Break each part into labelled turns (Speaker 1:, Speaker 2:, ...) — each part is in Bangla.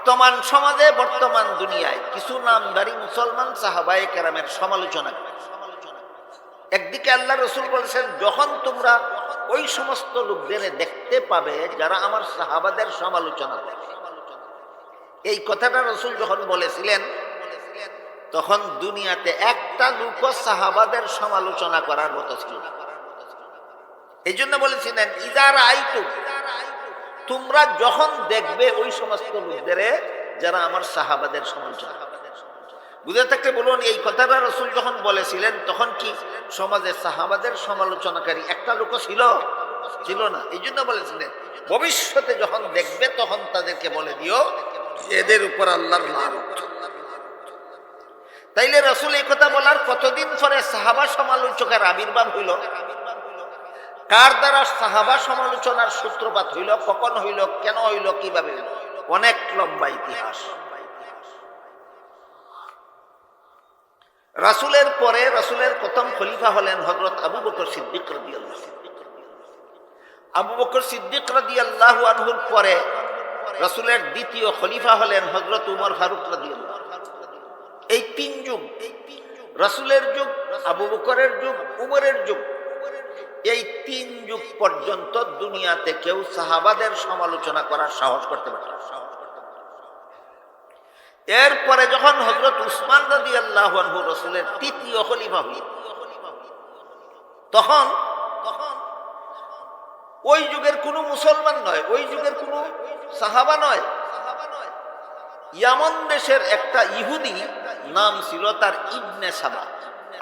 Speaker 1: বর্তমান সমাজে, বর্তমান দুনিয়ায় কিছু নামধারী মুসলমান সাহাবায়ে কেরামের সমালোচনা। একদিকে আল্লাহ রসুল বলেছেন, যখন তোমরা ওই সমস্ত লোকদের দেখতে পাবে যারা আমার সাহাবাদের সমালোচনা করে। এই কথাটা রসুল যখন বলেছিলেন, তখন দুনিয়াতে একটা লোক সাহাবাদের সমালোচনা করার মতো ছিল না। এই জন্য বলেছিলেন, ইদারা আইতু, তোমরা যখন দেখবে ওই সমস্ত লোকদের যারা আমার সাহাবাদের সমালোচনা। বুঝে থাকতে বলুন, এই কথাটা রসুল যখন বলেছিলেন, তখন কি সমাজে সাহাবাদের সমালোচনাকারী একটা লোক ছিল না। এই জন্য বলেছিলেন, ভবিষ্যতে যখন দেখবে তখন তাদেরকে বলে দিও এদের উপর আল্লাহর লানত। তাইলে রসুল এই কথা বলার কতদিন পরে সাহাবা সমালোচকের আবির্ভাব হইল? কার দ্বারা সাহাবা সমালোচনার সূত্রপাত হইল, কখন হইল, কেন হইল, কিভাবে হইল? অনেক লম্বা ইতিহাস। রাসূলের পরে রাসূলের প্রথম খলিফা হলেন হযরত আবু বকর সিদ্দিক রাদিয়াল্লাহু আনহু। আবু বকর সিদ্দিক রাদিয়াল্লাহু আনহুর পরে রাসূলের দ্বিতীয় খলিফা হলেন হযরত উমর ফারুক রাদিয়াল্লাহু আনহু। এই তিন যুগ, রাসূলের যুগ, আবু বকরের যুগ, উমরের যুগ, এই তিন যুগ পর্যন্ত দুনিয়াতে কেউ সাহাবাদের সমালোচনা করার সাহস করতে পারে না। এরপরে যখন হযরত উসমান রাদিয়াল্লাহু আনহু রাসূলের তৃতীয় খলিফা হলেন, তখন ওই যুগের কোনো মুসলমান নয়, ওই যুগের কোনো সাহাবা নয়, ইয়ামান দেশের একটা ইহুদি নাম ছিল তার ইবনে সাবা,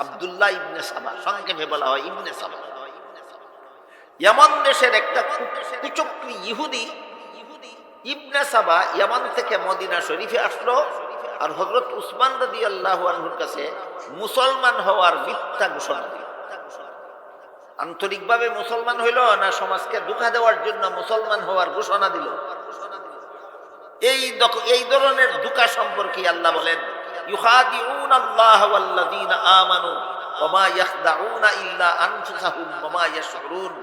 Speaker 1: আব্দুল্লাহ ইবনে সাবা, সংক্ষেপে বলা হয় ইবনে সাবা। ইয়ামান দেশের একটা কুচক্রী ইহুদি ইবনে সাবা ইয়ামান থেকে মদিনা শরীফে আসলো, আর হযরত উসমান রাদিয়াল্লাহু আনহুর কাছে মুসলমান হওয়ার মিথ্যা ঘোষণা দিল। আন্তরিকভাবে মুসলমান হইল না সমাজকে ধোঁকা দেওয়ার জন্য মুসলমান হওয়ার ঘোষণা দিল? এই ধরনের ধোঁকা সম্পর্কে আল্লাহ বলেন, ইউখাদিউনাল্লাহ ওয়াল্লাযীনা আমানু ওয়া মা ইয়াখদাউনা ইল্লা আনফুসাহুম ওয়া মা ইয়াশউরুন।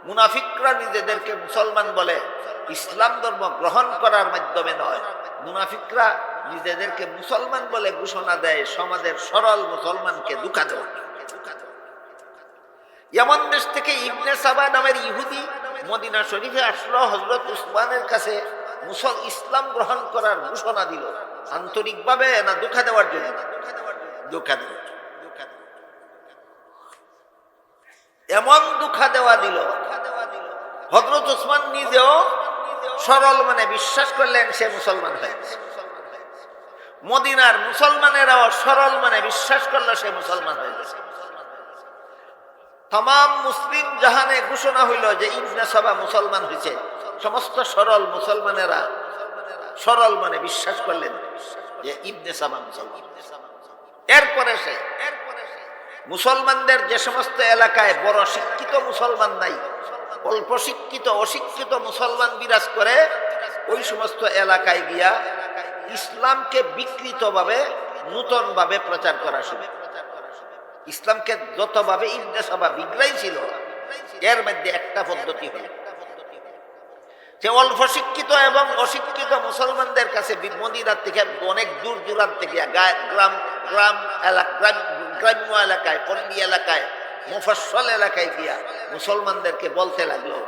Speaker 1: মুনাফিকরা নিজেদেরকে মুসলমান বলে, ইসলাম ধর্ম গ্রহণ করার মাধ্যমে নয়। মুনাফিকরা নিজেদেরকে মুসলমান বলে ঘোষণা দেয় সমাজের সরল মুসলমানকে ধোঁকা দেওয়া। ইয়ামান দেশ থেকে ইবনে সাবা নামের ইহুদি মদিনা শরীফে আসলো, হযরত উসমানের কাছে ইসলাম গ্রহণ করার ঘোষণা দিল। আন্তরিকভাবে না ধোঁকা দেওয়ার জন্য? ধোঁকা দেওয়ার জন্য। এমন ধোঁকা দেওয়া দিল, হযরত উসমান নিজেও সরল মনে বিশ্বাস করলেন সে মুসলমান হয়েছে। মদিনার মুসলমানেরাও সরল মনে বিশ্বাস করলো সে মুসলমান হয়ে গেছে। तमाम मुस्लिम जहाने घोषणा हইল যে ইবনে সাবা মুসলমান হয়েছে। সমস্ত সরল মুসলমানেরা সরল মানে বিশ্বাস করলেন যে ইবনে সাবা মুসলমান। এরপরে সে মুসলমানদের যে সমস্ত এলাকায় বড় শিক্ষিত মুসলমান নাই, অল্প শিক্ষিত অশিক্ষিত মুসলমান বিরাজ করে, ওই সমস্ত এলাকায় গিয়া ইসলামকে বিকৃতভাবে নূতনভাবে প্রচার করা শুরু। ইসলামকে যতভাবে ইবনে সাবা বিগড়াইছিল, এর মধ্যে একটা পদ্ধতি হল যে অল্প শিক্ষিত এবং অশিক্ষিত মুসলমানদের কাছে মদিনা থেকে অনেক দূর দূরান্ত থেকে গ্রাম্য এলাকায়, পল্লী এলাকায়, মুফাসসল এলাকায় গিয়া মুসলমানদেরকে বলতে লাগলো,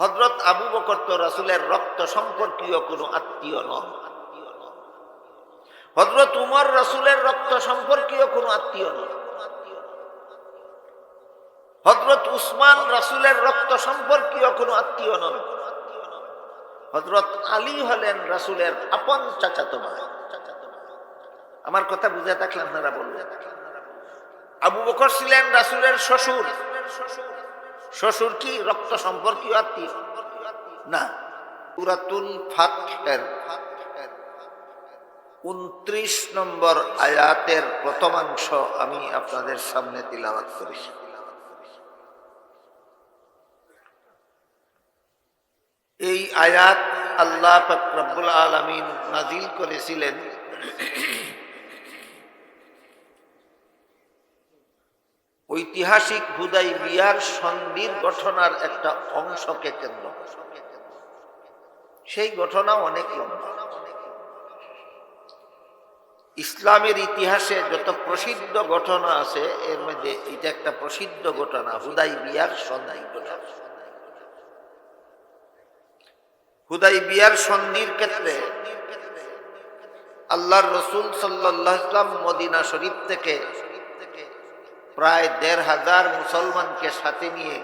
Speaker 1: হযরত আবু বকর তো রাসূলের রক্ত সম্পর্কীয় কোনো আত্মীয় নন, হযরত উমর রাসূলের রক্ত সম্পর্কীয় কোনো আত্মীয় নন, হযরত উসমান রাসূলের রক্ত সম্পর্কীয় কোনো আত্মীয় নন, হযরত আলী হলেন রাসূলের আপন চাচাতো ভাই। আমার কথা বুঝে থাকলে আপনারা বলবেন। আবু বকর ছিলেন রাসূলের শ্বশুর। শ্বশুর কি রক্ত সম্পর্কীয় আত্মীয়? না। সূরাতুল ফাতহের 29 নম্বর আয়াতের প্রথমাংশ আমি আপনাদের সামনে তিলাওয়াত করেছি। এই আয়াত আল্লাহ পাক রব্বুল আলামিন নাযিল করেছিলেন ঐতিহাসিক হুদাইবিয়ার সন্ধির ঘটনার একটা অংশকে কেন্দ্র। সেই ঘটনা অনেক লম্বা। ইসলামের ইতিহাসে যত প্রসিদ্ধ ঘটনা আছে এর মধ্যে এটা একটা প্রসিদ্ধ ঘটনা, হুদাইবিয়ার সন্ধি ঘটনা। হুদাইবিয়ার সন্ধির ক্ষেত্রে আল্লাহর রসুল সাল্লাল্লাহু আলাইহি ওয়াসাল্লাম মদিনা শরীফ থেকে প্রায় ১৫০০ মুসলমানকে সাথে নিয়ে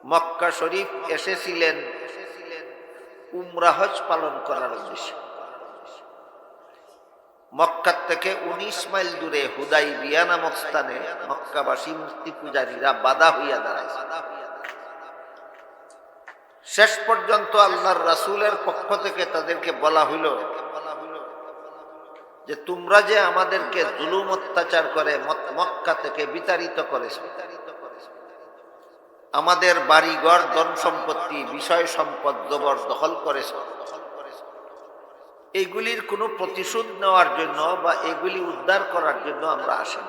Speaker 1: মক্কা শরীফ এসেছিলেন উমরা হজ পালন করার উদ্দেশ্যে। মক্কা থেকে ১৯ মাইল দূরে হুদাইবিয়া নামক স্থানে মক্কাবাসী মূর্তি পূজারীরা বাধা হইয়া দাঁড়াইছে। শেষ পর্যন্ত আল্লাহর রাসূলের পক্ষ থেকে তাদেরকে বলা হইল যে তোমরা যে আমাদেরকে জুলুম অত্যাচার করে মক্কা থেকে বিতাড়িত করেছো, আমাদের বাড়িঘর ধন সম্পত্তি বিষয় সম্পদ জবরদখল করেছ, এইগুলির কোনো প্রতিশোধ নেওয়ার জন্য বা এগুলি উদ্ধার করার জন্য আমরা আসি।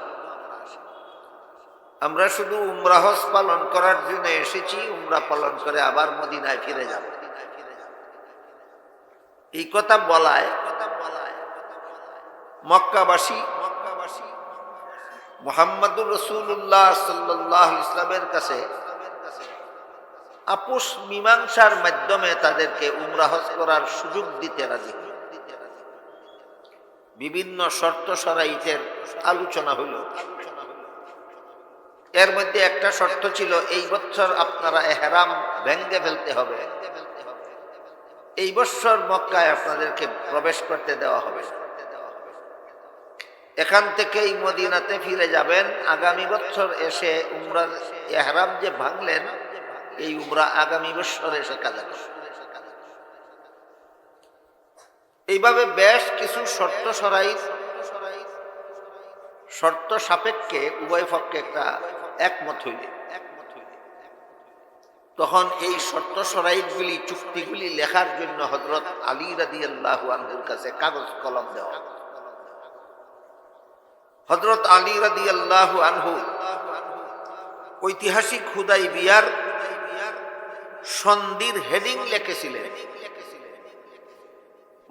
Speaker 1: আমরা শুধু উমরা হজ পালন করার জন্য এসেছি, উমরা পালন করে আবার মদিনায় ফিরে যাব। এই কথা বলায় মক্কাবাসী মুহাম্মদুর রাসূলুল্লাহ সাল্লাল্লাহু আলাইহি ওয়াসাল্লামের কাছে আপোষ মীমাংসার মাধ্যমে তাদেরকে উমরা হজ করার সুযোগ দিতে রাজি। বিভিন্ন শর্ত শরাইতের আলোচনা হইল। এর মধ্যে একটা শর্ত ছিল, এই বছর আপনারা ইহরাম ভেঙে ফেলতে হবে, এই বছর মক্কায় আপনাদেরকে প্রবেশ করতে দেওয়া হবে, এখান থেকেই মদিনাতে ফিরে যাবেন, আগামী বছর এসে উমরা ইহরাম যে ভাঙলেন এই উমরা আগামী বছর এসে কাজা করবে। এইভাবে বেশ কিছু শর্ত শরাইত শর্ত সাপেক্ষে উভয় পক্ষে একটা একমত হইলে তখন এই শর্ত শরাইতগুলি চুক্তিগুলি লেখার জন্য হযরত আলী রাদিয়াল্লাহু আনহুর কাছে কাগজ কলম দেওয়া। হযরত আলী রাদিয়াল্লাহু আনহু ঐতিহাসিক হুদাইবিয়ার সন্ধির হেডিং লিখেছিলেন,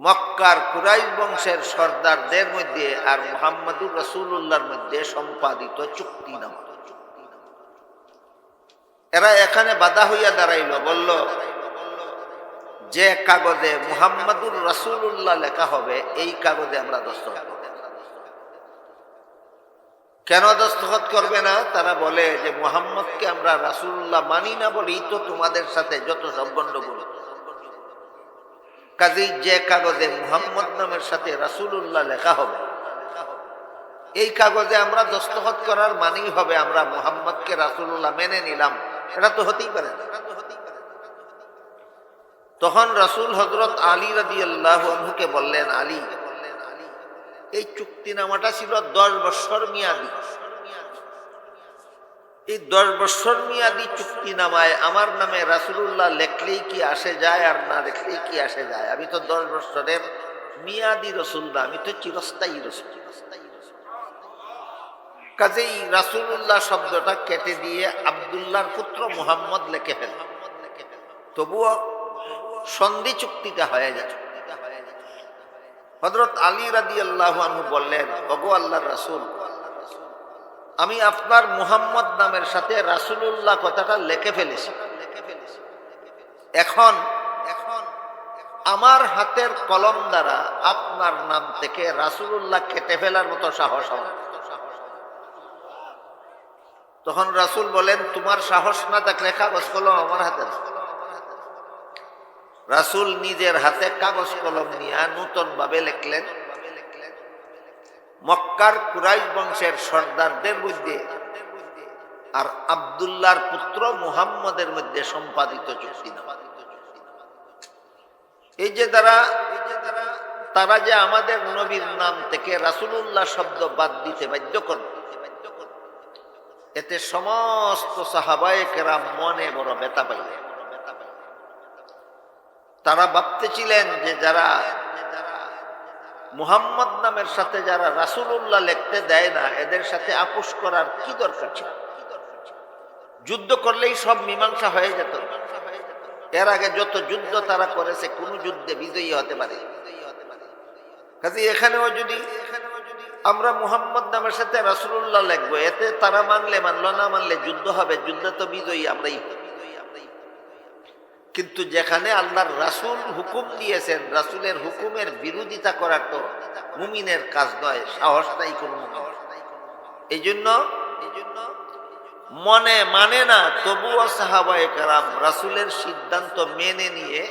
Speaker 1: মক্কার কুরাইশ বংশের সর্দারদের মধ্যে আর মুহাম্মদুর রাসূলুল্লাহর মধ্যে সম্পাদিত চুক্তিনামা। এরা এখানে বাধা হইয়া দাঁড়াইল, বলল যে কাগজে মুহাম্মদুর রাসূলুল্লাহ লেখা হবে এই কাগজে আমরা দস্তখত করব। কেন দস্তখত করবে না? তারা বলে যে মুহাম্মদকে আমরা রাসূলুল্লাহ মানি না বলেই তো তোমাদের সাথে যত সব গন্ডগোল। কাজেই যে কাগজে মুহাম্মদ নামের সাথে রাসূলুল্লাহ লেখা হবে এই কাগজে আমরা দস্তখত করার মানেই হবে আমরা মুহাম্মদকে রাসূলুল্লাহ মেনে নিলাম। এটা তো হতেই পারে না। তখন রাসূল হযরত আলী রাদিয়াল্লাহু আনহুকে বললেন, আলী, এই চুক্তিনামাটা ছিল 10 বছর মেয়াদি। এই 10 বছর মেয়াদি চুক্তিনামায় আমার নামে রাসূলুল্লাহ লেখলেই কি আসে যায় আর না লেখলেই কি আসে যায়? আমি তো 10 বছরের মেয়াদি রাসূল না, আমি তো চিরস্থায়ী রাসূল। কাজেই রাসূলুল্লাহ শব্দটা কেটে দিয়ে আব্দুল্লাহর পুত্র মুহাম্মদ লিখে ফেল, তবুও সন্ধি চুক্তিটা হয়ে যায়। হযরত আলী রাদিয়াল্লাহু আনহু বললেন, ওগো আল্লাহর রাসূল, আমি আপনার মুহাম্মদ নামের সাথে রাসূলুল্লাহ কথাটা লিখে ফেলেছি। এখন আমার হাতের কলম দ্বারা আপনার নাম থেকে রাসূলুল্লাহ কেটে ফেলার মতো সাহস আমার। তখন রাসূল বলেন, তোমার সাহস না থাকলে কাগজ কলম আমার হাতে। রাসূল নিজের হাতে কাগজ কলম নিয়ে নতুন ভাবে লিখলেন, মক্কার কুরাইশ বংশের সর্দারদের মধ্যে আর আব্দুল্লাহর পুত্র মুহাম্মদের মধ্যে সম্পাদিত চুক্তিনামা। এই যে তারা যে আমাদের নবীর নাম থেকে রাসূলুল্লাহ শব্দ বাদ দিতে বাধ্য করবে, এতে সমস্ত সাহাবায়ে কেরাম মনে বড় ব্যথা পাইলেন। তারা ভাবতেছিলেন যে যারা মুহাম্মদ নামের সাথে যারা রাসূলুল্লাহ লিখতে দেয় না, এদের সাথে আপোষ করার কি দরকার ছিল? যুদ্ধ করলেই সব মীমাংসা হয়ে যেত। এর আগে যত যুদ্ধ তারা করেছে কোন যুদ্ধে বিজয়ী হতে পারে। কাজে এখানেও যদি আমরা মুহাম্মদ নামের সাথে রাসূলুল্লাহ লিখবো, এতে তারা মানলে মানলো, না মানলে যুদ্ধ হবে, যুদ্ধ তো বিজয়ী আমরাই। কিন্তু যেখানে আল্লাহর রাসূল হুকুম দিয়েছেন, রাসূলের হুকুমের বিরোধিতা করার তো মুমিনের কাজ নয়, সাহস নাই কোনো মুমিন। এই জন্য মনে মানে না, তবুও সাহাবায়ে কেরাম রাসূলের সিদ্ধান্ত মেনে নিয়ে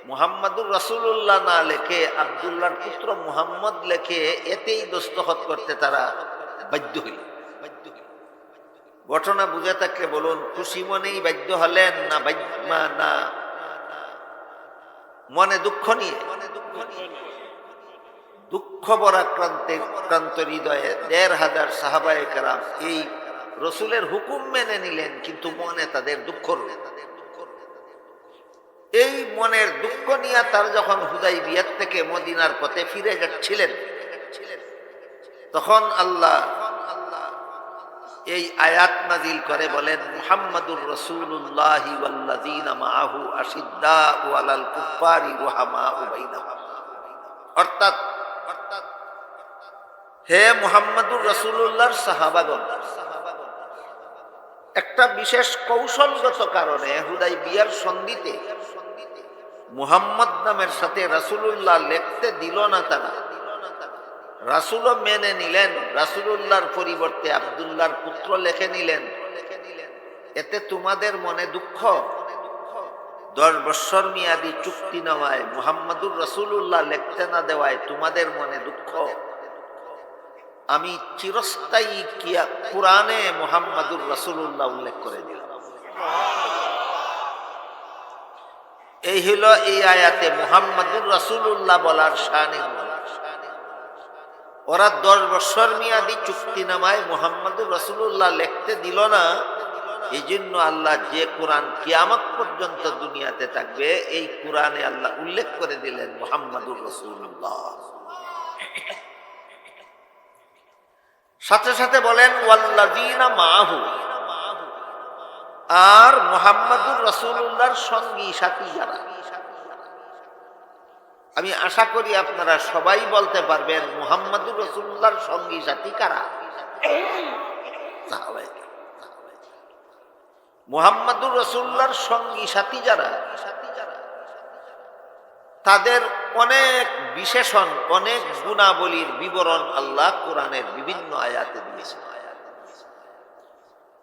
Speaker 1: মুহাম্মাদুর রাসূলুল্লাহ না লেখে আব্দুল্লাহর পুত্র মুহাম্মদ লেখে এতেই দস্তখত করতে তারা বাধ্য হইল। ঘটনা বুঝে থাকলে বলুন, খুশি মনেই বাধ্য হলেন না মনে দুঃখ নিয়ে? দুঃখ ভরা ক্রান্ত হৃদয়ে ১৫০০ সাহাবায়ে কেরাম এই রসুলের হুকুম মেনে নিলেন, কিন্তু মনে তাদের দুঃখ রইল। এই মনের দুঃখ নিয়ে তার যখন হুদাইবিয়া থেকে মদিনার পথে ফিরে যাচ্ছিলেন, তখন আল্লাহ এই আয়াত নাজিল করে বলেন, মুহাম্মাদুর রাসূলুল্লাহি ওয়াল্লাযীনা মাআহু আশিদ্দাউ আলাল কুফারি রুহামাউ বাইনাহুম। অর্থাৎ হে মুহাম্মাদুর রাসূলুল্লাহর সাহাবাগণ, একটা বিশেষ কৌশলগত কারণে হুদাইবিয়ার সন্ধিতে মুহাম্মদ নামের সাথে রাসূলুল্লাহ লিখতে দিল না তারা। রাসূলও মেনে নিলেন, রাসূলুল্লাহর পরিবর্তে আব্দুল্লাহর পুত্র লিখে নিলেন। এতে তোমাদের মনে দুঃখ? 10 বছর মেয়াদী চুক্তি নেওয়ায় মুহাম্মাদুর রাসূলুল্লাহ লিখতে না দেওয়ায় তোমাদের মনে দুঃখ? আমি চিরস্থায়ী কুরআনে মুহাম্মাদুর রাসূলুল্লাহ উল্লেখ করে দিলাম। এই হলো এই আয়াতে মুহাম্মাদুর রাসূলুল্লাহ বলার শানে। ওরা 10 বছর মেয়াদী চুক্তিনামায় মুহাম্মাদুর রাসূলুল্লাহ লিখতে দিল না, এই জন্য আল্লাহ যে কোরআন কিয়ামত পর্যন্ত দুনিয়াতে থাকবে, এই কোরআনে আল্লাহ উল্লেখ করে দিলেন মুহাম্মাদুর রাসূলুল্লাহ। সাথে সাথে বলেন ওয়াল্লাযীনা মাআহু, আর মুহাম্মাদুর রাসূলুল্লাহর সঙ্গী সাথী যারা। আমি আশা করি আপনারা সবাই বলতে পারবেন মুহাম্মাদুর রাসূলুল্লাহর সঙ্গী সাথী কারা? মুহাম্মাদুর রাসূলুল্লাহর সঙ্গী সাথী যারা, তাদের অনেক বিশেষণ, অনেক গুণাবলীর বিবরণ আল্লাহ কোরআনের বিভিন্ন আয়াতে দিয়েছেন।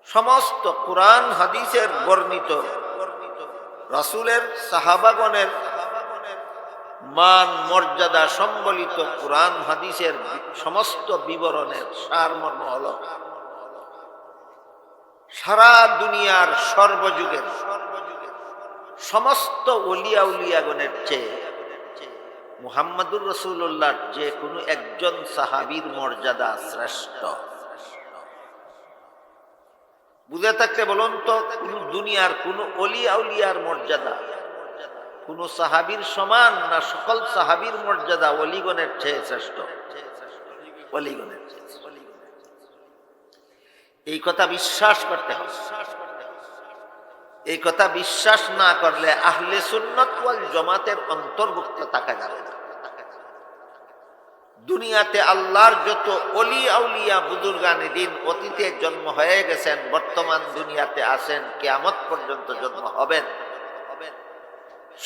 Speaker 1: সমস্ত কোরআন হাদিসের বর্ণিত রাসূলের সাহাবাগণের মান মর্যাদা সম্বলিত কোরআন হাদিসের সমস্ত বিবরণের সারমর্ম হল, সারা দুনিয়ার সর্বযুগের সমস্ত ওলিয়া উলিয়াগণের চেয়ে মুহাম্মাদুর রাসূলুল্লাহর যে কোনো একজন সাহাবীর মর্যাদা শ্রেষ্ঠ। বুঝে থাকলে বলুন তো, কোন দুনিয়ার কোন ওলিয়া উলিয়ার মর্যাদা কোন সাহাবীর সমান না? সকল সাহাবীর মর্যাদা ওলিগণের চেয়ে শ্রেষ্ঠ। ওলিগণের চেয়ে। এই কথা বিশ্বাস করতে হবে। এই কথা বিশ্বাস না করলে আহলে সুন্নাত ওয়াল জামাতের অন্তর্ভুক্ত থাকা যাবে না। দুনিয়াতে আল্লাহর যত ওলি আউলিয়া বুজুর্গানে দিন অতীতে জন্ম হয়ে গেছেন, বর্তমান দুনিয়াতে আছেন, কিয়ামত পর্যন্ত জন্ম হবেন,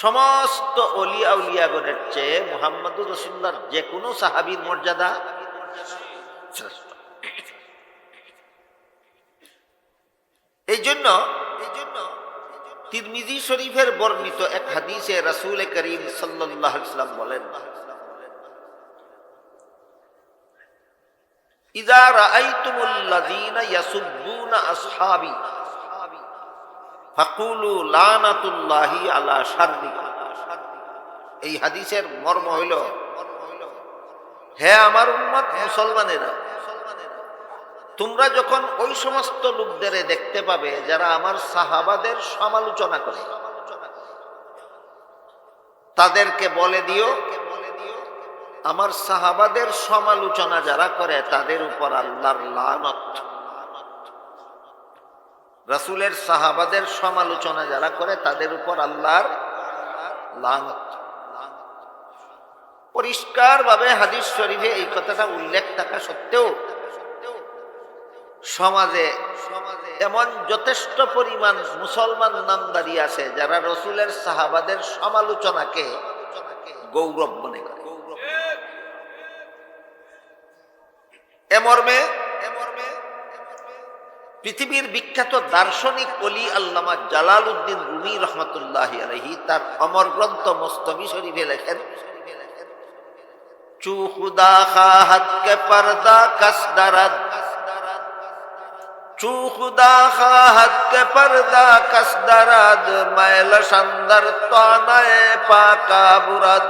Speaker 1: সমস্ত ওলি আউলিয়াগণের চেয়ে মুহাম্মাদুর রাসূলুল্লাহর যে কোনো সাহাবীর মর্যাদা শ্রেষ্ঠ। এই জন্য তিরমিজি শরীফের বর্ণিত এক হাদিসে রাসূল করিম সাল্লাল্লাহু আলাইহি ওয়াসাল্লাম বলেন, ইযা রাআইতুমুল লাযীনা ইয়াসুব্বুনা আসহাবি ফাকুলু লানাতুল্লাহি আলা শাররিকা। এই হাদিসের মর্ম হইল, হে আমার উম্মত মুসলমানেরা, তোমরা যখন ওই সমস্ত লোকদের দেখতে পাবে যারা আমার সাহাবাদের সমালোচনা করে, তাদেরকে বলে দিও আমার সাহাবাদের সমালোচনা যারা করে তাদের উপর আল্লাহর লানত। রাসূলের সাহাবাদের সমালোচনা যারা করে তাদের উপর আল্লাহর লানত। পরিষ্কারভাবে হাদিস শরীফে এই কথাটা উল্লেখ থাকা সত্ত্বেও সমাজে এমন যথেষ্ট পরিমাণ মুসলমান নামদারি আছে যারা রাসূলের সাহাবাদের সমালোচনাকে গৌরব মনে করে। এমর্মে পৃথিবীর বিখ্যাত দার্শনিক ওলি আল্লামা জালালউদ্দিন রুমি রহমতুল্লাহি আলাইহি তার অমর গ্রন্থ মুস্তফি শরীফে লেখেন, চু খুদা খাহাত কে পর্দা কসদরদ, চু খুদা খাহাত কে পর্দা কসদরদ, মাইল সন্দর তানায়ে পাকা বুরদ।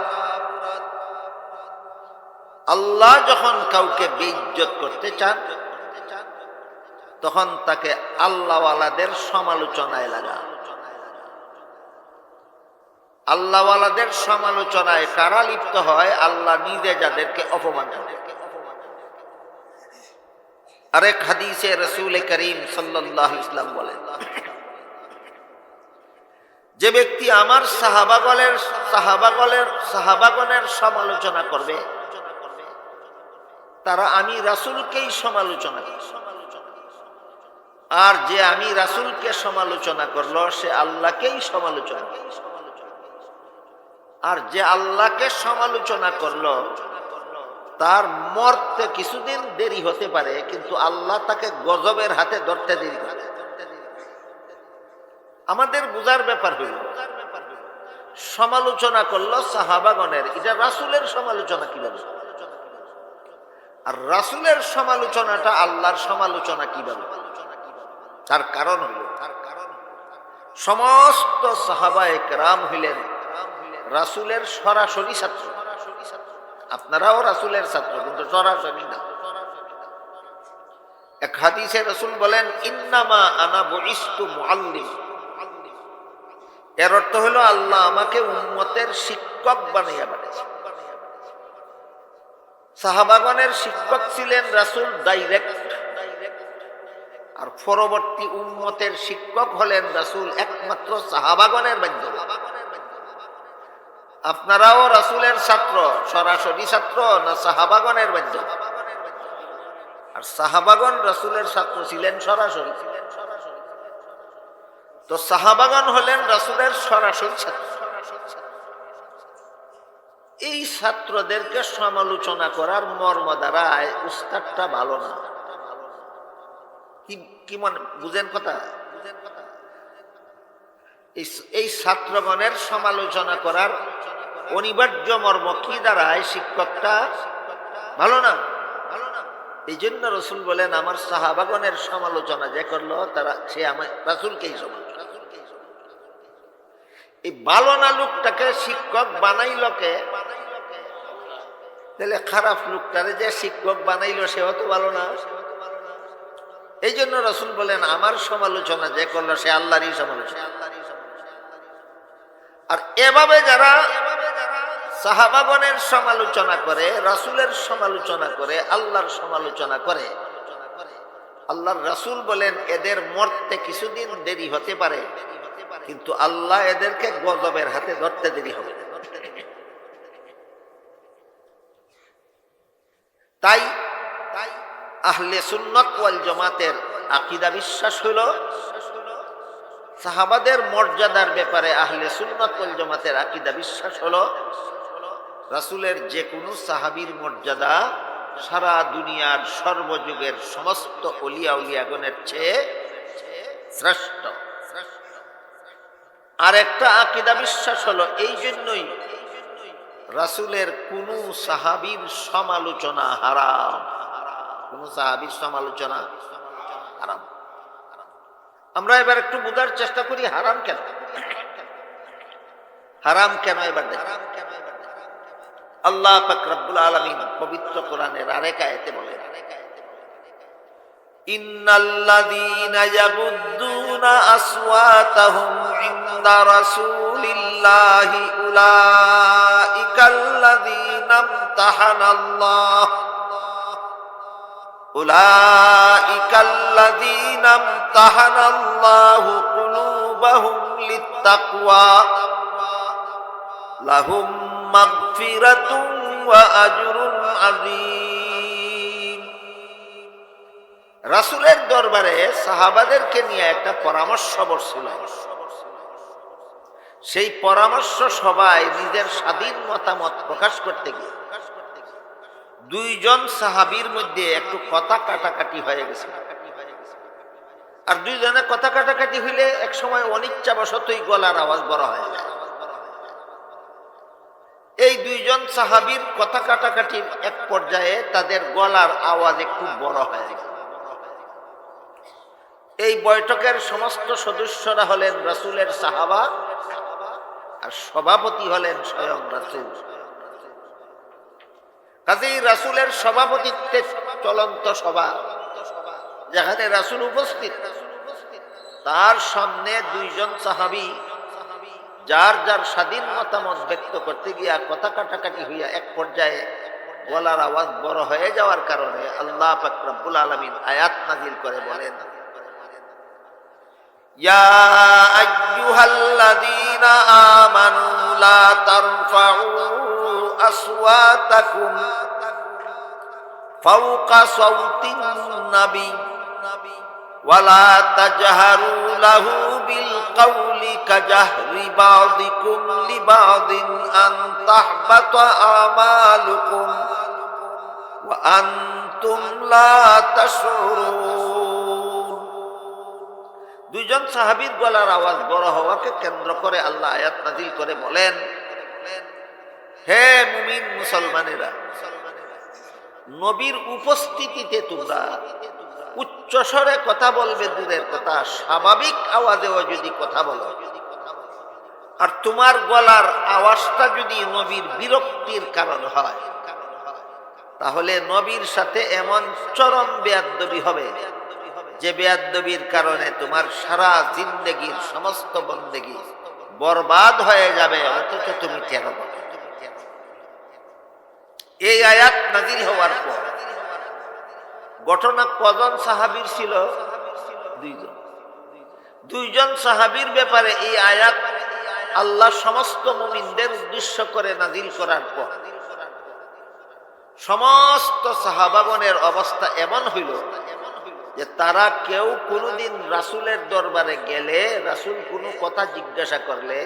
Speaker 1: আল্লাহ যখন কাউকে বেইজ্জত করতে চান তখন তাকে আল্লাহওয়ালাদের সমালোচনায় লাগান। আল্লাহওয়ালাদের সমালোচনায় কারা লিপ্ত হয়? আল্লাহ নিজে যাদেরকে অপমান করেন। আরেক হাদিসে রাসূল করিম সাল্লাল্লাহু আলাইহি ওয়াসাল্লাম বলেন, যে ব্যক্তি আমার সাহাবাগণের সমালোচনা করবে তারা আমি রাসূলকেই সমালোচনা করবে, আর যে আমি রাসূলকে সমালোচনা করলো সে আল্লাহকেই সমালোচনা করবে, আর যে আল্লাহকে সমালোচনা করলো তার মরতে কিছুদিন দেরি হতে পারে, কিন্তু আল্লাহ তাকে গজবের হাতে ধরতে দেরি করে। আমাদের বুঝার ব্যাপার হইল, সমালোচনা করলো সাহাবাগণের, এটা রাসূলের সমালোচনা কিভাবে? আর রাসূলের সমালোচনাটা আল্লাহর সমালোচনা কিভাবে? তার কারণ হইল সমস্ত সাহাবায়ে কেরাম হইলেন রাসূলের সরাসরি ছাত্র। আপনারাও রাসূলের ছাত্র, কিন্তু সরাসরি না। এক হাদিসে রাসূল বলেন, ইন্নামা আনা বুইসতু মুআল্লিম। এর অর্থ হলো আল্লাহ আমাকে উম্মতের শিক্ষক বানাইয়া পাঠিয়েছেন। সাহাবাগণের শিক্ষক ছিলেন রাসূল ডাইরেক্ট, আর পরবর্তী উম্মতের শিক্ষক হলেন রাসূল একমাত্র সাহাবাগণের মাধ্যমে। আপনারাও রাসূলের ছাত্র, সরাসরি ছাত্র না সাহাবাগণের মাধ্যমে? আর সাহাবাগণ রাসূলের ছাত্র ছিলেন সরাসরি, তো সাহাবাগণ হলেন রাসূলের সরাসরি ছাত্র। এই ছাত্রদেরকে সমালোচনা করার মর্ম দ্বারায় উস্তাদটা ভালো না, কি মনে বুঝেন কথা? এই ছাত্রগণের সমালোচনা করার অনিবার্য মর্ম কি দাঁড়ায়? শিক্ষকটা ভালো না। এই জন্য রাসূল বলেন, আমার সাহাবাগণের সমালোচনা যে করলো সে আমার রাসূলকেই সমালোচনা। এই ভালো না লোকটাকে শিক্ষক বানাইল কে? তাহলে খারাপ লোকটারে যে শিক্ষক বানাইলো সেও তো ভালো না। এই জন্য রাসূল বলেন, আমার সমালোচনা যে করলো সে আল্লাহরই সমালোচনা। আর এভাবে যারা সাহাবাগণের সমালোচনা করে, রাসূলের সমালোচনা করে, আল্লাহর সমালোচনা করে, আল্লাহর রাসূল বলেন এদের মরতে কিছুদিন দেরি হতে পারে, কিন্তু আল্লাহ এদেরকে গজবের হাতে ধরতে দেরি হবে। তাই আহলে সুন্নাত ওয়াল জামাতের আকীদা বিশ্বাস হলো, সাহাবাদের মর্যাদার ব্যাপারে আহলে সুন্নাত ওয়াল জামাতের আকীদা বিশ্বাস হলো রাসূলের যে কোনো সাহাবীর মর্যাদা সারা দুনিয়ার সর্বযুগের সমস্ত ওলিয়া উলিয়াগণের চেয়ে শ্রেষ্ঠ। আর একটা আকীদা বিশ্বাস হলো, এই জন্যই রাসূলের কোনো সাহাবীর সমালোচনা হারাম, কোন সাহাবীর সমালোচনা হারাম। আমরা এবার একটু বোঝার চেষ্টা করি হারাম কেন, হারাম কেন। এবার আল্লাহ পাক রব্বুল আলামিন পবিত্র কোরআনের আরেক আয়াতে বলেন, ইন্নাল্লাযীনা ইয়াগুদ্দুনা আসওয়াতাহুম ইনদা রাসূলিল্লাহি উলাইকাল্লাযীনা ইমতাহানাল্লাহ উলাইকাল্লাযীনা ইমতাহানাল্লাহু কুলুবাহুম লিত্তাকওয়া লাহুম মাগফিরাতুন ওয়া আজরুন আযীম। রাসূলের দরবারে সাহাবাদেরকে নিয়ে একটা পরামর্শ বসছিল। সেই পরামর্শ সবাই নিজের স্বাধীন মতামত প্রকাশ করতে গিয়ে দুইজন সাহাবীর মধ্যে একটু কথা কাটাকাটি হয়ে গেছে। আর দুইজনে কথা কাটাকাটি হইলে এক সময় অনিচ্ছাবশতই গলার আওয়াজ বড় হয়ে যায়। এই দুইজন সাহাবীর কথা কাটাকাটির এক পর্যায়ে তাদের গলার আওয়াজ একটু বড় হয়ে যায়। এই বৈঠকের সমস্ত সদস্যরা হলেন রাসূলের সাহাবা, আর সভাপতি হলেন স্বয়ং রাসূল। কাজেই রাসূলের সভাপতিত্বে চলন্ত সভা, যেখানে রাসূল উপস্থিত, তার সামনে দুইজন সাহাবী যার যার স্বাধীন মতামত ব্যক্ত করতে গিয়া কথা কাটাকাটি হইয়া এক পর্যায়ে গলার আওয়াজ বড় হয়ে যাওয়ার কারণে আল্লাহ পাক রব্বুল আলামিন আয়াত নাযিল করে বলেন, ইয়া আইয়ুহাল্লাযীনা আমানু লা তারফাউ আসওয়াতাকুম ফাওকা সাওতিন নবী ওয়ালা তাজহারু লাহু বিল কওলি কাজহরি বাযিকুম লিবাযিন আন তাহবাতা আমালুকুম ওয়া আনতুম লা তাশউরুন। দুইজন সাহাবীর গলার আওয়াজ বড় হওয়াকে কেন্দ্র করে আল্লাহ আয়াত নাযিল করে বলেন, হে মুমিন মুসলমানেরা, নবীর উপস্থিতিতে তোমরা উচ্চস্বরে কথা বলবে দূরের কথা, স্বাভাবিক আওয়াজেও যদি কথা বলো, আর তোমার গলার আওয়াজটা যদি নবীর বিরক্তির কারণ হয়, তাহলে নবীর সাথে এমন চরম বেয়াদবি হবে যে বেয়াদবির কারণে তোমার সারা জিন্দেগির সমস্ত বন্দেগী বরবাদ হয়ে যাবে, অথচ তুমি টের পাবে। এই আয়াত নাযিল হওয়ার পর ঘটনা কজন সাহাবীর ছিল? দুইজন সাহাবীর ব্যাপারে এই আয়াত আল্লাহ সমস্ত মুমিনদের উদ্দেশ্য করে নাযিল করার পর সমস্ত সাহাবাগণের অবস্থা এমন হইল যে তারা কেউ কোনোদিন রাসূলের দরবারে গেলে রাসূল কোনো কথা জিজ্ঞাসা করলে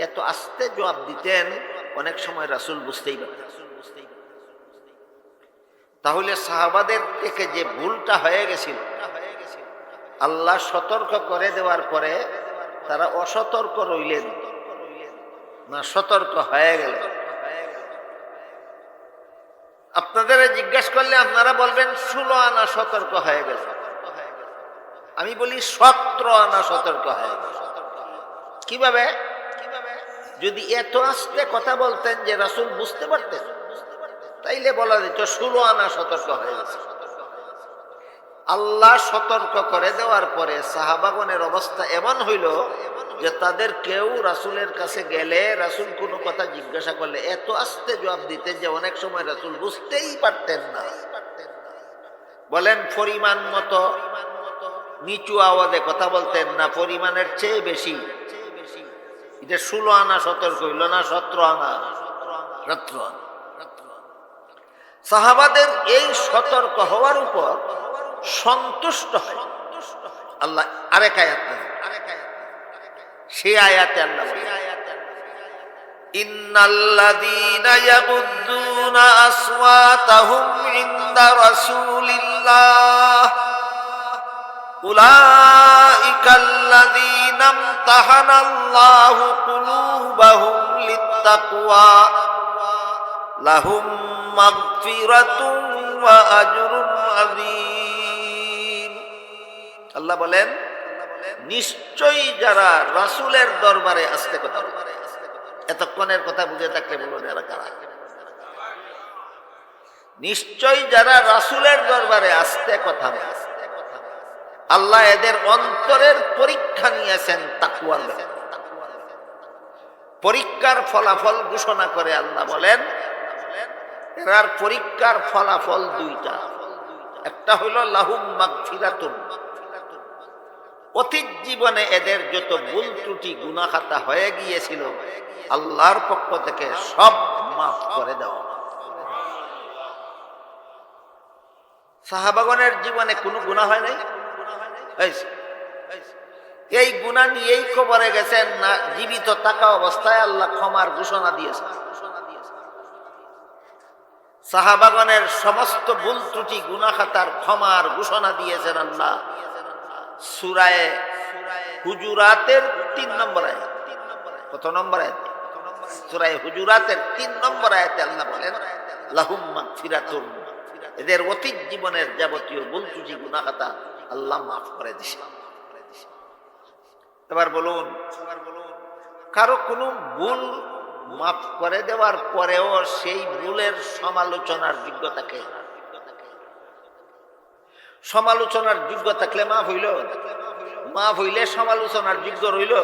Speaker 1: এত আস্তে জবাব দিতেন, অনেক সময় রাসূল বুঝতেই পারতেন। তাহলে সাহাবাদের থেকে যে ভুলটা হয়ে গেছিল, আল্লাহ সতর্ক করে দেওয়ার পরে তারা অসতর্ক রইলেন না, সতর্ক হয়ে গেল। আপনাদের জিজ্ঞাসা করলে আপনারা বলবেন 16 আনা সতর্ক হয়ে গেল, আমি বলি 17 আনা সতর্ক হয়ে গেল। কিভাবে? যদি এত আস্তে কথা বলতেন যে রাসূল বুঝতে পারতেন, তাইলে বলা যেত 16 আনা সতর্ক হয়ে গেছে। আল্লাহ সতর্ক করে দেওয়ার পরে সাহাবাগণের অবস্থা এমন হইল যে তাদের কেউ রাসূলের কাছে গেলে রাসূল কোনো কথা জিজ্ঞাসা করলে এত আস্তে জবাব দিতেন যে অনেক সময় রাসূল বুঝতেই পারতেন না। বলেন পরিমাণ মতো নিচু আওয়াজে কথা বলতেন না পরিমাণের চেয়ে বেশি? এটা 16 আনা সতর্ক হইল না 17 আনা? 17 আনা। সাহাবাদের এই সতর্ক হওয়ার উপর সন্তুষ্ট হয় আল্লাহ আরেক আয়াত, সেই আয়াতে আল্লাহ ইন্নাল্লাযীনা ইয়াগুদ্দুনা আসওয়াতাহুম ইনদা রাসূলিল্লাহ উলাইকাল্লাযীনা ইমতাহানাল্লাহু কুলুবাহুম লিত্তাকওয়া লাহুম মাগফিরাতুন ওয়া আজরুন আযীম। আল্লাহ বলেন, নিশ্চয়ই যারা রাসূলের দরবারে আস্তে কথা বলে, এতক্ষণের কথা বুঝে থাকলে বলুন এরা কারা? নিশ্চয়ই যারা রাসূলের দরবারে আস্তে কথা বলে, আল্লাহ এদের অন্তরের পরীক্ষা নিয়েছেন তাকওয়ার ব্যাপারে। পরীক্ষার ফলাফল ঘোষণা করে আল্লাহ বলেন, এরার পরীক্ষার ফলাফল দুইটা। একটা হইল লাহুম মাগফিরাতুন, অতীত জীবনে এদের যত ভুল ত্রুটি গুনাহ খাতা হয়ে গিয়েছিল আল্লাহর পক্ষ থেকে সব মাফ করে দেওয়া। সাহাবাগণের জীবনে কোনো গুনাহ হয় নাই, এই গুনাহ নিয়েই কবরে গেছেন না জীবিত থাকা অবস্থায় আল্লাহ ক্ষমার ঘোষণা দিয়েছেন। সাহাবাগণের সমস্ত ভুল ত্রুটি গুনাহ খাতার ক্ষমার ঘোষণা দিয়েছেন আল্লাহ সূরা হুজুরাতের 3 নম্বর আয়াত। কত নম্বর আয়াত? সূরা হুজুরাতের 3 নম্বর আয়াতে আল্লাহ বলেন লাহুম মাগফিরাতুন, এদের অতীত জীবনের যাবতীয় ভুল ত্রুটি গুনাহ খাতা আল্লাহ মাফ করে দিয়েছেন। এবার বলুন, কারো কোনো ভুল মাফ করে দেওয়ার পরেও সেই ভুলের সমালোচনার যোগ্যতাকে, সমালোচনার যোগ্য থাকলে মাফ হইল, মাফ হইলে সমালোচনার যোগ্য রইল।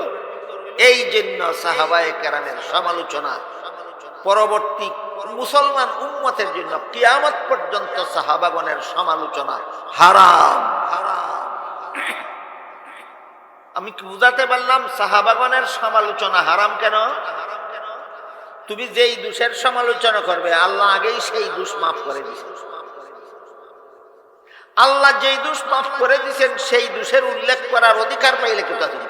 Speaker 1: এই জন্য সাহাবায়ে কেরামের সমালোচনা পরবর্তী মুসলমান উম্মতের জন্য কিয়ামত পর্যন্ত সাহাবাগণের সমালোচনা হারাম। আমি কি বুঝাতে পারলাম সাহাবাগণের সমালোচনা হারাম কেন? তুমি যেই দোষের সমালোচনা করবে আল্লাহ আগেই সেই দোষ মাফ করে দিয়েছেন। আল্লাহ যেই দোষ মাফ করে দিয়েছেন সেই দোষের উল্লেখ করার অধিকার পাইলে কোথা তুমি?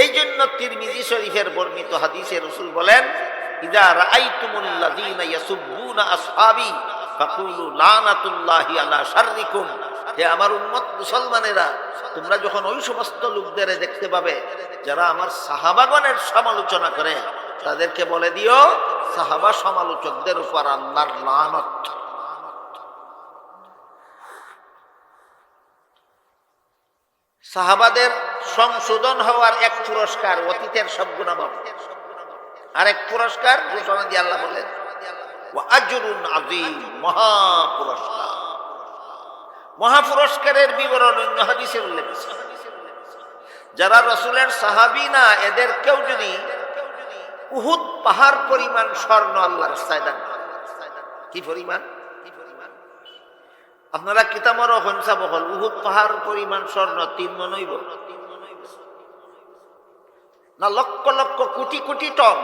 Speaker 1: এই জন্য তিরমিজি শরীফের বর্ণিত হাদিসে রাসূল বলেন ইযা রাআইতুমুল্লাযীনা ইয়াসুব্বুনা আসহাবী ফাকুলু লানাতুল্লাহি আলা শাররিকুম, হে আমার উম্মত মুসলমানেরা, তোমরা যখন ওই সমস্ত লোকদের দেখতে পাবে যারা আমার সাহাবাগণের সমালোচনা করে তাদেরকে বলে দিও সাহাবা সমালোচকদের উপর আল্লাহর লানত। সাহাবাদের সংশোধন হওয়ার এক পুরস্কার অতীতের সব গুনাহ মাফ, আরেক পুরস্কার ঘোষণা দিয়ে আল্লাহ বলেন ওয়া আজরুন আযীম, মহা পুরস্কার। মহা পুরস্কারের বিবরণ অন্য হাদিসে উল্লেখ আছে। যারা রাসূলের সাহাবী না এদের কেউ যদি উহুদ পাহাড় পরিমাণ স্বর্ণ আল্লাহর রাস্তায় দান করে, কি পরিমাণ? আপনারা কিতামর হনসা বহল উহুদ পাহাড় পরিমাণ স্বর্ণ 3 মণ হইব না লক্ষ লক্ষ কোটি কোটি টন,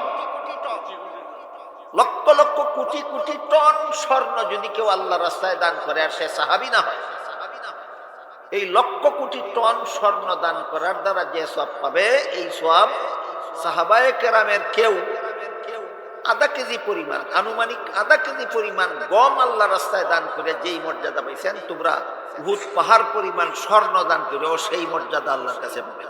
Speaker 1: লক্ষ লক্ষ কোটি কোটি টন স্বর্ণ যদি কেউ আল্লাহর রাস্তায় দান করে আর সে সাহাবী না হয়, এই লক্ষ কোটি টন স্বর্ণ দান করার দ্বারা যে সওয়াব পাবে এই সওয়াব সাহাবায়ে কেরামের কেউ আধা কেজি পরিমাণ, আনুমানিক আধা কেজি পরিমাণ গম আল্লাহ রাস্তায় দান করে যেই মর্যাদা পাইছেন তোমরা উহুদ পাহাড় পরিমাণ স্বর্ণ দান করেও সেই মর্যাদা আল্লাহর কাছে পাবে।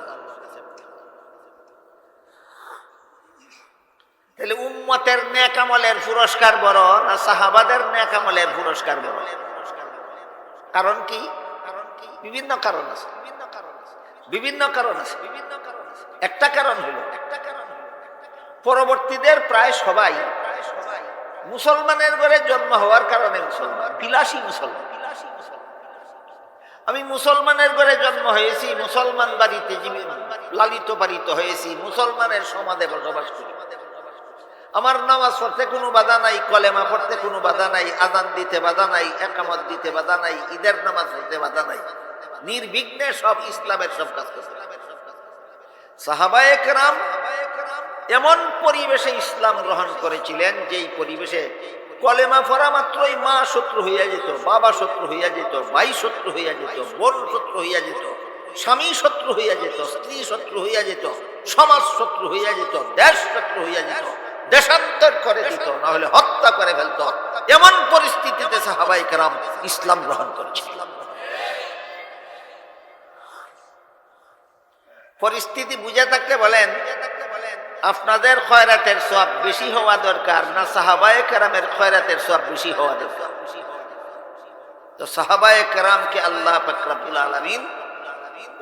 Speaker 1: তাহলে উম্মতের নেক আমলের পুরস্কার বড় না সাহাবাদের নেক আমলের পুরস্কার বড়? কারণ কি? বিভিন্ন কারণ আছে, বিভিন্ন কারণ আছে। একটা কারণ হলো পরবর্তীদের প্রায় সবাই মুসলমানের ঘরে জন্ম হওয়ার কারণে মুসলমান, বিলাসী মুসলমান। আমি মুসলমানের ঘরে জন্ম হয়েছি, মুসলমান বাড়িতে লালিত পালিত হয়েছি, মুসলমানের সমাজে বসবাস করি, আমার নামাজ পড়তে কোনো বাধা নাই, কলেমা পড়তে কোনো বাধা নাই, আযান দিতে বাধা নাই, ইকামত দিতে বাধা নাই, ঈদের নামাজ পড়তে বাধা নাই, নির্বিঘ্নে সব ইসলামের সব কাজ করছে। সাহাবায়ে কেরাম এমন পরিবেশে ইসলাম গ্রহণ করেছিলেন যেই পরিবেশে কলেমা পড়া মাত্রই মা শত্রু হইয়া যেত, বাবা শত্রু হইয়া যেত, ভাই শত্রু হইয়া যেত, বোন শত্রু হইয়া যেত, স্বামী শত্রু হইয়া যেত, স্ত্রী শত্রু হইয়া যেত, সমাজ শত্রু হইয়া যেত, দেশ শত্রু হইয়া যেত, দেশান্তর করে দিত, না হলে হত্যা করে ফেলত। এমন পরিস্থিতিতে সাহাবায়ে কেরাম ইসলাম গ্রহণ করেছিলেন। পরিস্থিতি বুঝে থাকতে বলেন আপনাদের খয়রাতের সওয়াব বেশি হওয়া দরকার না সাহাবায়ে কেরামের খয়রাতের সওয়াব বেশি হওয়া দরকার? তো সাহাবায়ে কেরামকে আল্লাহ পাক রব্বুল আলামিন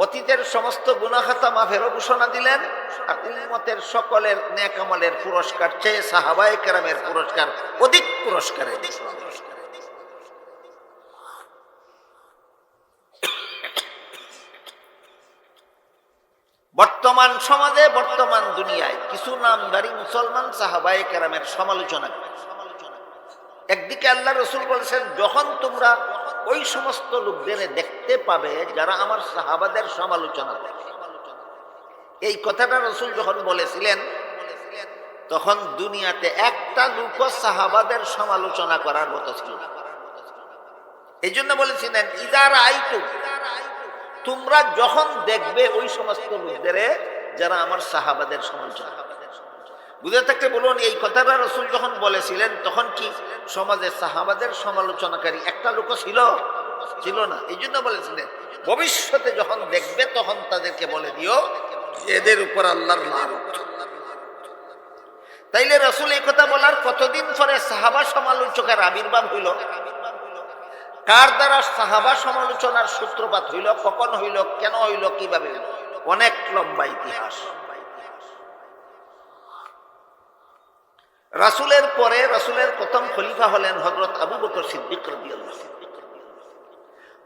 Speaker 1: অতীতের সমস্ত গুনাহ খাতা মাফের ঘোষণা দিলেন, আর উম্মতের সকলের নেক আমলের পুরস্কার চেয়ে সাহাবায়ে কেরামের পুরস্কার অধিক পুরস্কারের। বর্তমান সমাজে, বর্তমান দুনিয়ায় কিছু নামধারী মুসলমান সাহাবায়ে কেরামের সমালোচনা, একদিকে আল্লাহ রসুল বলেছেন, যখন তোমরা ওই সমস্ত লোকদের দেখতে পাবে যারা আমার সাহাবাদের সমালোচনা করে। এই কথাটা রসুল যখন বলেছিলেন, তখন দুনিয়াতে একটা লোকও সাহাবাদের সমালোচনা করার মতো ছিল না। এই জন্য বলেছিলেন, ইদার আইতু, তোমরা যখন দেখবে ওই সমস্ত লোকদের যারা আমার সাহাবাদের সমালোচনা। বুঝে থাকতে বলুন, এই কথাটা রসুল যখন বলেছিলেন, তখন কি সমাজে সাহাবাদের সমালোচনাকারী একটা লোকও ছিল না। এই জন্য বলেছিলেন, ভবিষ্যতে যখন দেখবে তখন তাদেরকে বলে দিও এদের উপর আল্লাহর লানত। তাইলে রসুল এই কথা বলার কতদিন পরে সাহাবা সমালোচকের আবির্ভাব হইল? কার দ্বারা সাহাবা সমালোচনার সূত্রপাত হইল, কখন হইল, কেন হইল, কিভাবে হইল? অনেক লম্বা ইতিহাস। রাসূলের পরে রাসূলের প্রথম খলিফা হলেন হযরত আবু বকর সিদ্দিক রাদিয়াল্লাহু আনহু।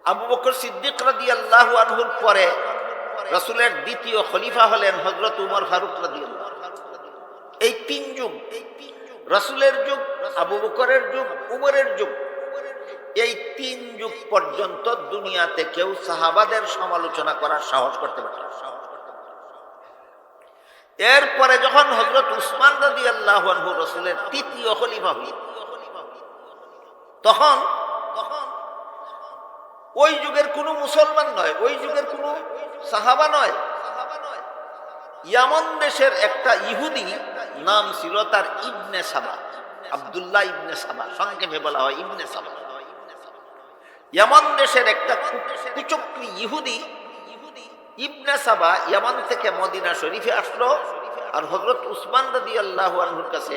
Speaker 1: আবু বকর সিদ্দিক রাদিয়াল্লাহু আনহুর পরে রাসূলের দ্বিতীয় খলিফা হলেন হযরত উমর ফারুক রাদিয়াল্লাহু আনহু। এই তিন যুগ, রাসূলের যুগ, আবু বকরের যুগ, উমরের যুগ, এই তিন যুগ পর্যন্ত দুনিয়াতে কেউ সাহাবাদের সমালোচনা করার সাহস করতে পারে না। এরপরে যখন হযরত উসমান রাদিয়াল্লাহু আনহু রাসূলের তৃতীয় খলিফা হলেন, তখন ওই যুগের কোনো মুসলমান নয়, ওই যুগের কোনো সাহাবা নয়, ইয়ামন দেশের একটা ইহুদি, নাম ছিল তার ইবনে সাবা, আব্দুল্লাহ ইবনে সাবা, সংক্ষেপে বলা হয় ইবনে সাবা। ইয়ামন দেশের একটা কুচক্রী ইহুদি ইবনে সাবা ইয়ামান থেকে মদিনা শরীফে আসলো, আর হযরত উসমান রাদিয়াল্লাহু আনহুর কাছে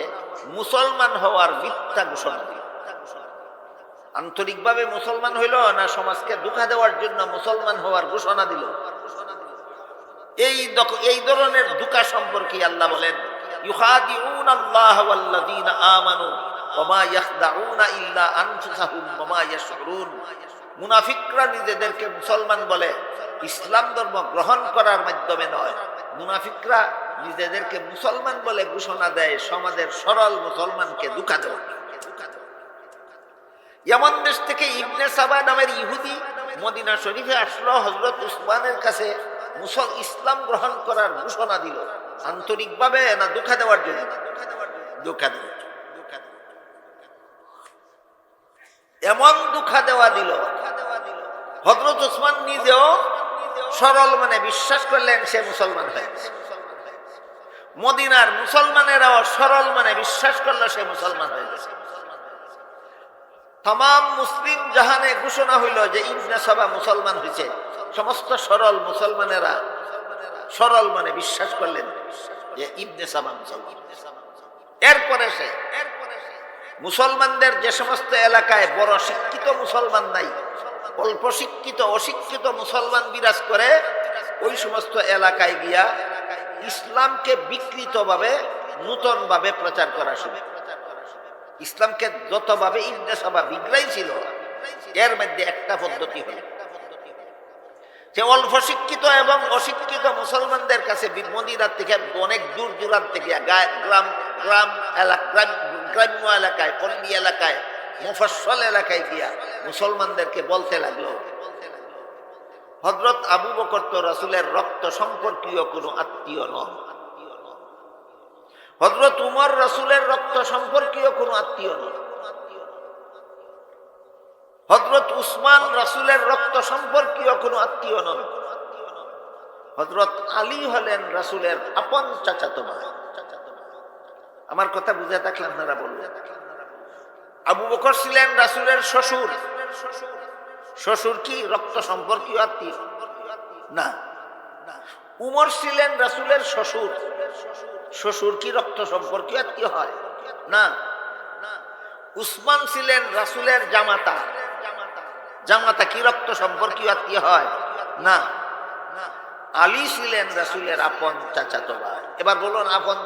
Speaker 1: মুসলমান হওয়ার মিথ্যা ঘোষণা দিল। আন্তরিকভাবে মুসলমান হইল না সমাজকে ধোঁকা দেওয়ার জন্য মুসলমান হওয়ার ঘোষণা দিল? এই ধরনের ধোঁকা সম্পর্কে আল্লাহ বলেন, ইউখাদিউনা আল্লাহ ওয়াল্লাযীনা আমানু ওয়া মা ইয়াখদাউনা ইল্লা আনফুসাহুম ওয়া মা ইয়াশউরুন। মুনাফিকরা নিজেদেরকে মুসলমান বলে, ইসলাম ধর্ম গ্রহণ করার মাধ্যমে নয়। মুনাফিকরা নিজেদেরকে মুসলমান বলে ঘোষণা দেয় সমাজের সরল মুসলমানকে ধোঁকা দেওয়া। ইয়ামান দেশ থেকে ইবনে সাবা নামের ইহুদি মদিনা শরীফে আসলো, হযরত উসমানের কাছে ইসলাম গ্রহণ করার ঘোষণা দিল। আন্তরিকভাবে না ধোঁকা দেওয়ার জন্য? ধোঁকা দেওয়ার জন্য। এমন ধোঁকা দেওয়া দিল, হযরত উসমান নিজেও সরল মানে বিশ্বাস করলেন সে মুসলমান হয়েছে। মদিনার মুসলমানেরাও সরল মানে বিশ্বাস করলো সে মুসলমান হয়েছে। तमाम মুসলিম জাহানে ঘোষণা হইল যে ইবনে সাবা মুসলমান হয়েছে। সমস্ত সরল মুসলমানেরা সরল মানে বিশ্বাস করলেন যে ইবনে সাবা মুসলমান। এরপরে সে মুসলমানদের যে সমস্ত এলাকায় বড় শিক্ষিত মুসলমান নাই, অল্প শিক্ষিত অশিক্ষিত মুসলমান বিরাজ করে, ওই সমস্ত এলাকায় গিয়া ইসলামকে বিকৃতভাবে নূতনভাবে প্রচার করা শুরু। ইসলামকে যতভাবে ইবনে সাবা বিগড়াইছিল, এর মধ্যে একটা পদ্ধতি হল যে অল্প শিক্ষিত এবং অশিক্ষিত মুসলমানদের কাছে মদিনা থেকে অনেক দূর দূরান্ত থেকে গ্রাম্য এলাকায়, পল্লী এলাকায়, মুফাসসল এলাকায় গিয়া মুসলমানদেরকে বলতে লাগলো, হযরত আবু বকর তো রাসূলের রক্ত সম্পর্কীয় কোনো আত্মীয় নন, হযরত উমর রাসূলের রক্ত সম্পর্কীয় কোনো আত্মীয় নন, হযরত উসমান রাসূলের রক্ত সম্পর্কীয় কোনো আত্মীয় নন, হযরত আলী হলেন রাসূলের আপন চাচাতো ভাই। আমার কথা বুঝে থাকলে আপনারা বলবেন। আবু বকর ছিলেন রাসূলের শ্বশুর। শ্বশুর কি রক্ত সম্পর্কীয় আত্মীয়? না। উমর ছিলেন রাসূলের শ্বশুর। শ্বশুর কি রক্ত সম্পর্কীয় আত্মীয় হয়? না। উসমান ছিলেন রাসূলের জামাতা। জামাতা কি রক্ত সম্পর্কীয় আত্মীয় হয়? না। আলী ছিলেন রাসূলের আপন চাচাতো ভাই। এবার বলুন, আপন